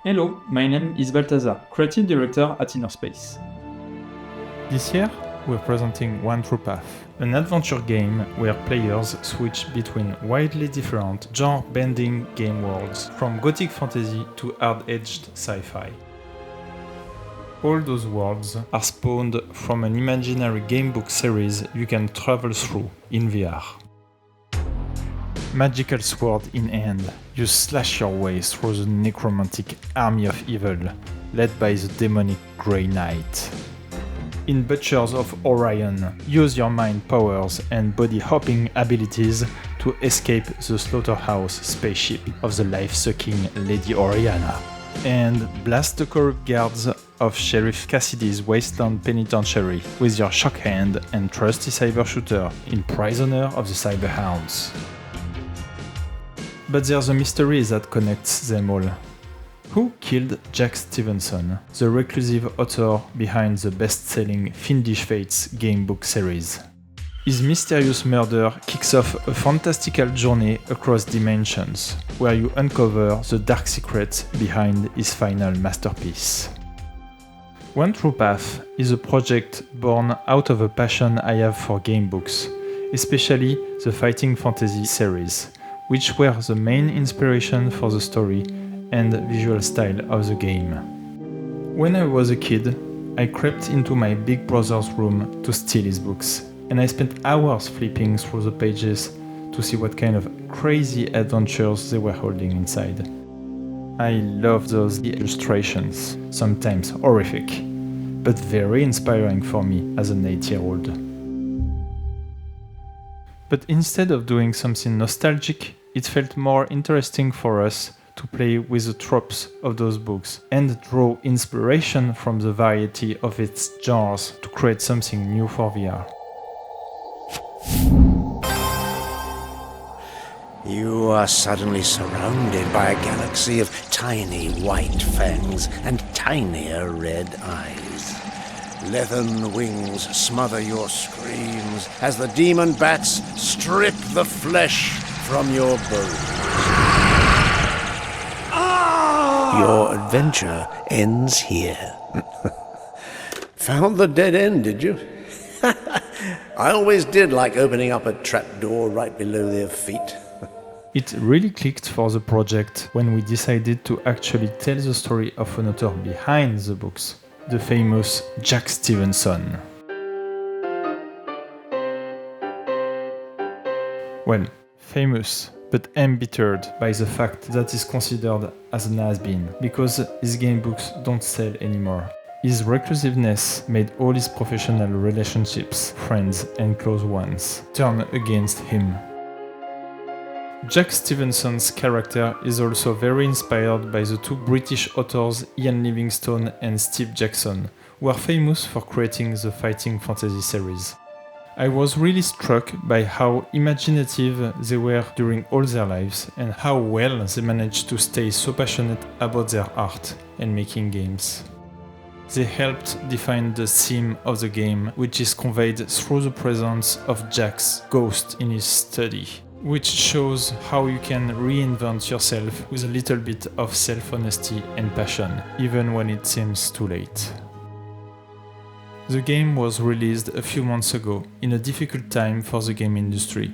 Hello, my name is Balthazar, Creative Director at Innerspace. This year, we're presenting One True Path, an adventure game where players switch between widely different genre-bending game worlds, from gothic fantasy to hard-edged sci-fi. All those worlds are spawned from an imaginary gamebook series you can travel through in VR. Magical sword in hand, you slash your way through the necromantic army of evil, led by the demonic Grey Knight. In Butchers of Orion, use your mind powers and body-hopping abilities to escape the slaughterhouse spaceship of the life-sucking Lady Oriana, and blast the corrupt guards of Sheriff Cassidy's Wasteland Penitentiary with your shock hand and trusty cyber shooter in Prisoner of the Cyberhounds. But there's a mystery that connects them all. Who killed Jack Stevenson, the reclusive author behind the best-selling Fiendish Fates gamebook series? His mysterious murder kicks off a fantastical journey across dimensions, where you uncover the dark secrets behind his final masterpiece. One True Path is a project born out of a passion I have for gamebooks, especially the fighting fantasy series, which were the main inspiration for the story and visual style of the game. When I was a kid, I crept into my big brother's room to steal his books, and I spent hours flipping through the pages to see what kind of crazy adventures they were holding inside. I love those illustrations, sometimes horrific, but very inspiring for me as an 8-year-old. But instead of doing something nostalgic, it felt more interesting for us to play with the tropes of those books and draw inspiration from the variety of its genres to create something new for VR. You are suddenly surrounded by a galaxy of tiny white fangs and tinier red eyes. Leathern wings smother your screams as the demon bats strip the flesh from your bones. Your adventure ends here. Found the dead end, did you? I always did like opening up a trapdoor right below their feet. It really clicked for the project when we decided to actually tell the story of an author behind the books, the famous Jack Stevenson. Well, famous, but embittered by the fact that he's considered as an has-been, because his game books don't sell anymore. His reclusiveness made all his professional relationships, friends and close ones turn against him. Jack Stevenson's character is also very inspired by the two British authors Ian Livingstone and Steve Jackson, who are famous for creating the fighting fantasy series. I was really struck by how imaginative they were during all their lives and how well they managed to stay so passionate about their art and making games. They helped define the theme of the game, which is conveyed through the presence of Jack's ghost in his study, which shows how you can reinvent yourself with a little bit of self-honesty and passion, even when it seems too late. The game was released a few months ago, in a difficult time for the game industry.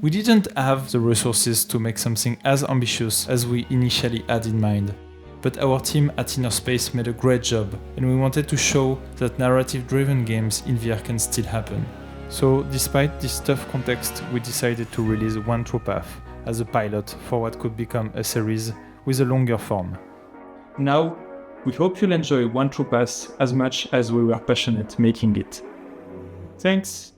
We didn't have the resources to make something as ambitious as we initially had in mind, but our team at Innerspace made a great job, and we wanted to show that narrative-driven games in VR can still happen. So, despite this tough context, we decided to release One True Path as a pilot for what could become a series with a longer form. Now, we hope you'll enjoy One True Path as much as we were passionate making it. Thanks!